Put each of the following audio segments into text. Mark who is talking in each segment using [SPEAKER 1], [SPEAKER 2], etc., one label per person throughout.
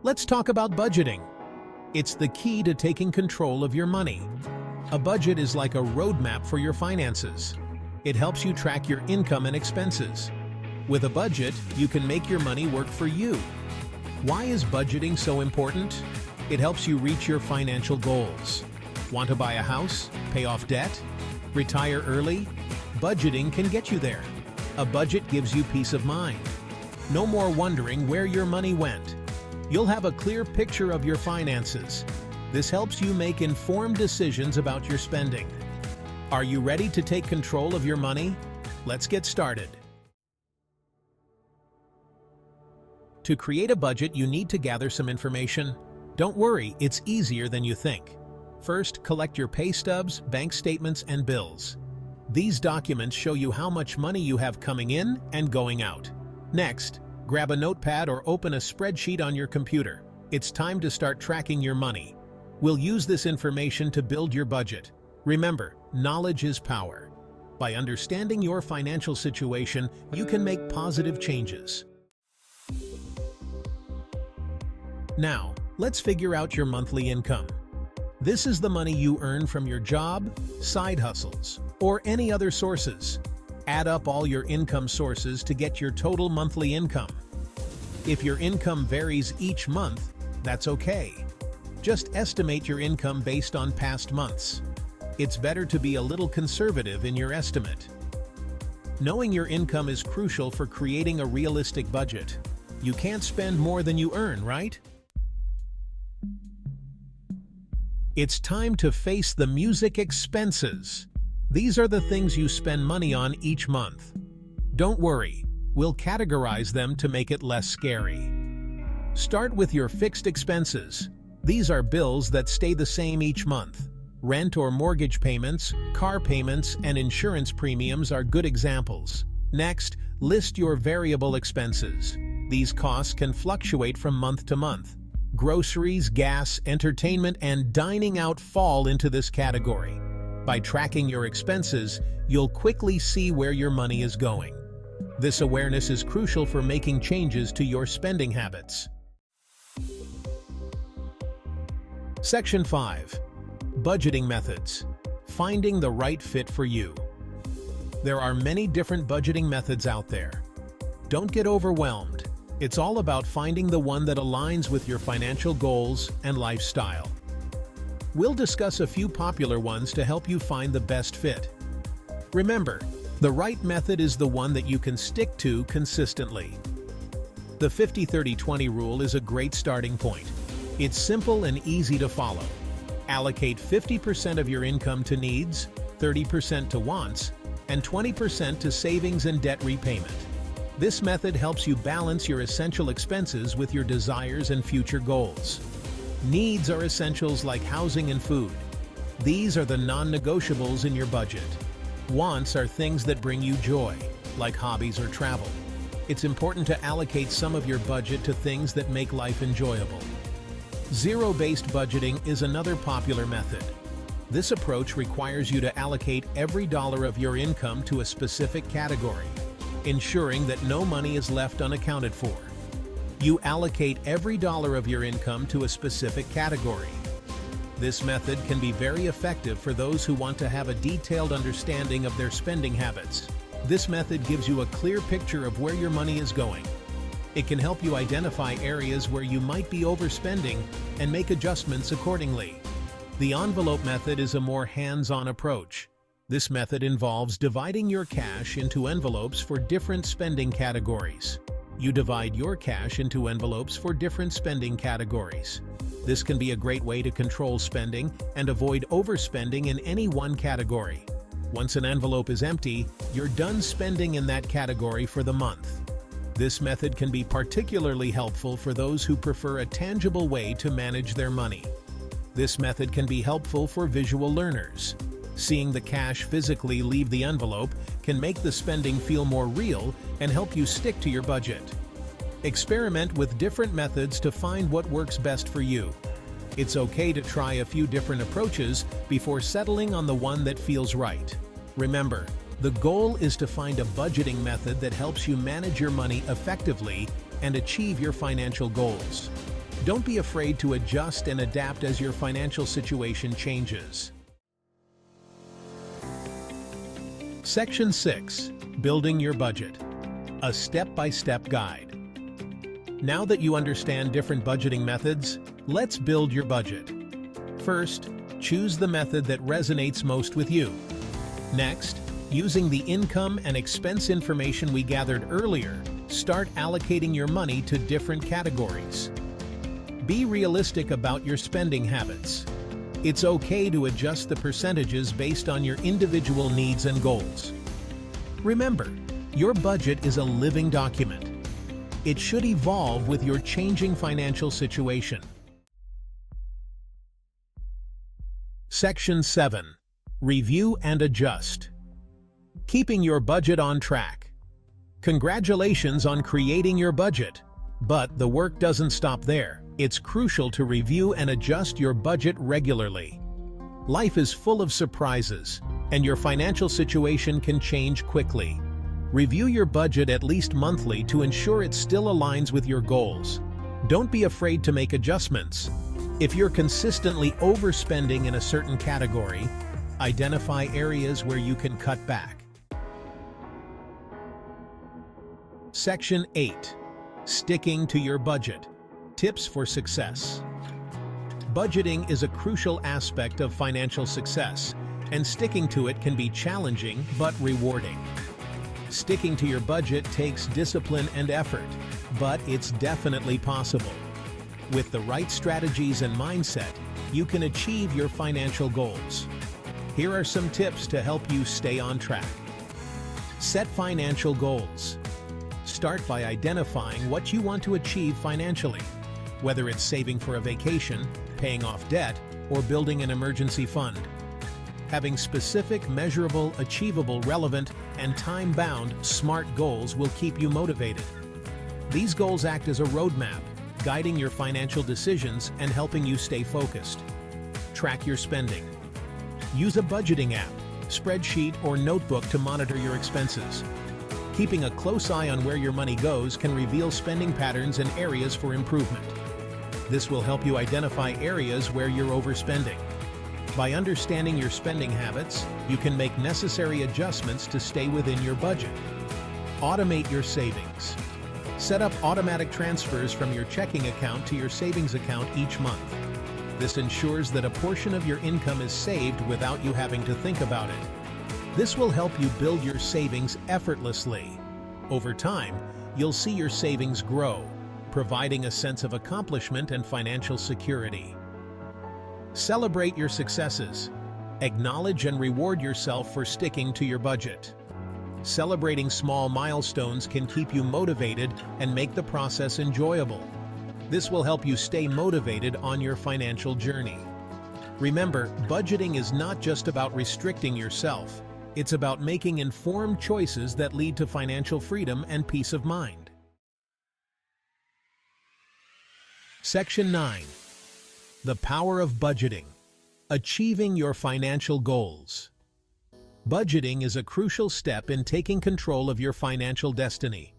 [SPEAKER 1] Let's talk about budgeting. It's the key to taking control of your money. A budget is like a roadmap for your finances. It helps you track your income and expenses. With a budget, you can make your money work for you. Why is budgeting so important? It helps you reach your financial goals. Want to buy a house? Pay off debt? Retire early? Budgeting can get you there. A budget gives you peace of mind. No more wondering where your money went. You'll have a clear picture of your finances. This helps you make informed decisions about your spending. Are you ready to take control of your money? Let's get started. To create a budget, you need to gather some information. Don't worry, it's easier than you think. First, collect your pay stubs, bank statements, and bills. These documents show you how much money you have coming in and going out. Next, grab a notepad or open a spreadsheet on your computer. It's time to start tracking your money. We'll use this information to build your budget. Remember, knowledge is power. By understanding your financial situation, you can make positive changes. Now, let's figure out your monthly income. This is the money you earn from your job, side hustles, or any other sources. Add up all your income sources to get your total monthly income. If your income varies each month, that's okay. Just estimate your income based on past months. It's better to be a little conservative in your estimate. Knowing your income is crucial for creating a realistic budget. You can't spend more than you earn, right? It's time to face the music expenses. These are the things you spend money on each month. Don't worry, we'll categorize them to make it less scary. Start with your fixed expenses. These are bills that stay the same each month. Rent or mortgage payments, car payments, and insurance premiums are good examples. Next, list your variable expenses. These costs can fluctuate from month to month. Groceries, gas, entertainment, and dining out fall into this category. By tracking your expenses, you'll quickly see where your money is going. This awareness is crucial for making changes to your spending habits. Section 5. Budgeting methods. Finding the right fit for you. There are many different budgeting methods out there. Don't get overwhelmed. It's all about finding the one that aligns with your financial goals and lifestyle. We'll discuss a few popular ones to help you find the best fit. Remember, the right method is the one that you can stick to consistently. The 50-30-20 rule is a great starting point. It's simple and easy to follow. Allocate 50% of your income to needs, 30% to wants, and 20% to savings and debt repayment. This method helps you balance your essential expenses with your desires and future goals. Needs are essentials like housing and food. These are the non-negotiables in your budget. Wants are things that bring you joy, like hobbies or travel. It's important to allocate some of your budget to things that make life enjoyable. Zero-based budgeting is another popular method. This approach requires you to allocate every dollar of your income to a specific category, ensuring that no money is left unaccounted for. You allocate every dollar of your income to a specific category. This method can be very effective for those who want to have a detailed understanding of their spending habits. This method gives you a clear picture of where your money is going. It can help you identify areas where you might be overspending and make adjustments accordingly. The envelope method is a more hands-on approach. This method involves dividing your cash into envelopes for different spending categories. You divide your cash into envelopes for different spending categories. This can be a great way to control spending and avoid overspending in any one category. Once an envelope is empty, you're done spending in that category for the month. This method can be particularly helpful for those who prefer a tangible way to manage their money. This method can be helpful for visual learners. Seeing the cash physically leave the envelope can make the spending feel more real and help you stick to your budget. Experiment with different methods to find what works best for you. It's okay to try a few different approaches before settling on the one that feels right. Remember, the goal is to find a budgeting method that helps you manage your money effectively and achieve your financial goals. Don't be afraid to adjust and adapt as your financial situation changes. Section 6. Building your budget. A step-by-step guide. Now that you understand different budgeting methods, let's build your budget. First, choose the method that resonates most with you. Next, using the income and expense information we gathered earlier, start allocating your money to different categories. Be realistic about your spending habits. It's okay to adjust the percentages based on your individual needs and goals. Remember, your budget is a living document. It should evolve with your changing financial situation. Section 7. Review and adjust. Keeping your budget on track. Congratulations on creating your budget. But the work doesn't stop there. It's crucial to review and adjust your budget regularly. Life is full of surprises, and your financial situation can change quickly. Review your budget at least monthly to ensure it still aligns with your goals. Don't be afraid to make adjustments. If you're consistently overspending in a certain category, identify areas where you can cut back. Section 8. Sticking to your budget. Tips for success. Budgeting is a crucial aspect of financial success, and sticking to it can be challenging but rewarding. Sticking to your budget takes discipline and effort, but it's definitely possible. With the right strategies and mindset, you can achieve your financial goals. Here are some tips to help you stay on track. Set financial goals. Start by identifying what you want to achieve financially, whether it's saving for a vacation, paying off debt, or building an emergency fund. Having specific, measurable, achievable, relevant, and time-bound, SMART goals will keep you motivated. These goals act as a roadmap, guiding your financial decisions and helping you stay focused. Track your spending. Use a budgeting app, spreadsheet, or notebook to monitor your expenses. Keeping a close eye on where your money goes can reveal spending patterns and areas for improvement. This will help you identify areas where you're overspending. By understanding your spending habits, you can make necessary adjustments to stay within your budget. Automate your savings. Set up automatic transfers from your checking account to your savings account each month. This ensures that a portion of your income is saved without you having to think about it. This will help you build your savings effortlessly. Over time, you'll see your savings grow, providing a sense of accomplishment and financial security. Celebrate your successes. Acknowledge and reward yourself for sticking to your budget. Celebrating small milestones can keep you motivated and make the process enjoyable. This will help you stay motivated on your financial journey. Remember, budgeting is not just about restricting yourself. It's about making informed choices that lead to financial freedom and peace of mind. Section 9. The power of budgeting. Achieving your financial goals. Budgeting is a crucial step in taking control of your financial destiny.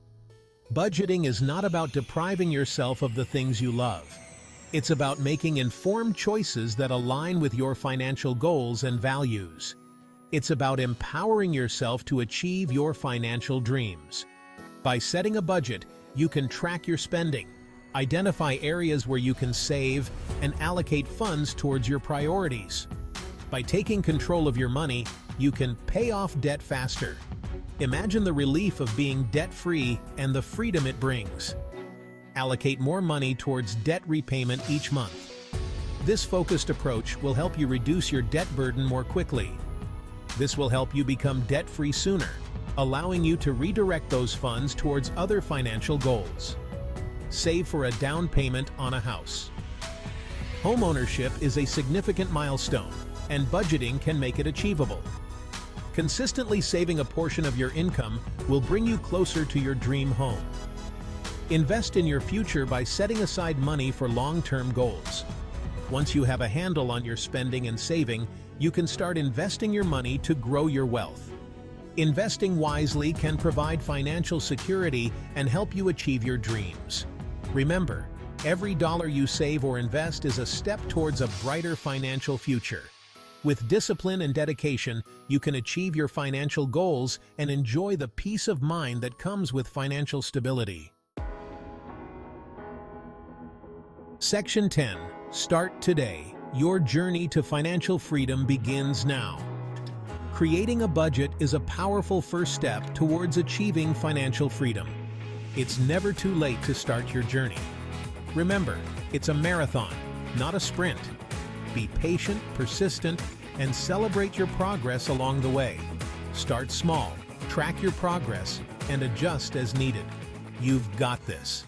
[SPEAKER 1] Budgeting is not about depriving yourself of the things you love. It's about making informed choices that align with your financial goals and values. It's about empowering yourself to achieve your financial dreams. By setting a budget, you can track your spending, identify areas where you can save, and allocate funds towards your priorities. By taking control of your money, you can pay off debt faster. Imagine the relief of being debt-free and the freedom it brings. Allocate more money towards debt repayment each month. This focused approach will help you reduce your debt burden more quickly. This will help you become debt-free sooner, allowing you to redirect those funds towards other financial goals. Save for a down payment on a house. Homeownership is a significant milestone, and budgeting can make it achievable. Consistently saving a portion of your income will bring you closer to your dream home. Invest in your future by setting aside money for long-term goals. Once you have a handle on your spending and saving, you can start investing your money to grow your wealth. Investing wisely can provide financial security and help you achieve your dreams. Remember, Every dollar you save or invest is a step towards a brighter financial future. With discipline and dedication, you can achieve your financial goals and enjoy the peace of mind that comes with financial stability. Section 10. Start today. Your journey to financial freedom begins now. Creating a budget is a powerful first step towards achieving financial freedom. It's never too late to start your journey. Remember, it's a marathon, not a sprint. Be patient, persistent, and celebrate your progress along the way. Start small, track your progress, and adjust as needed. You've got this.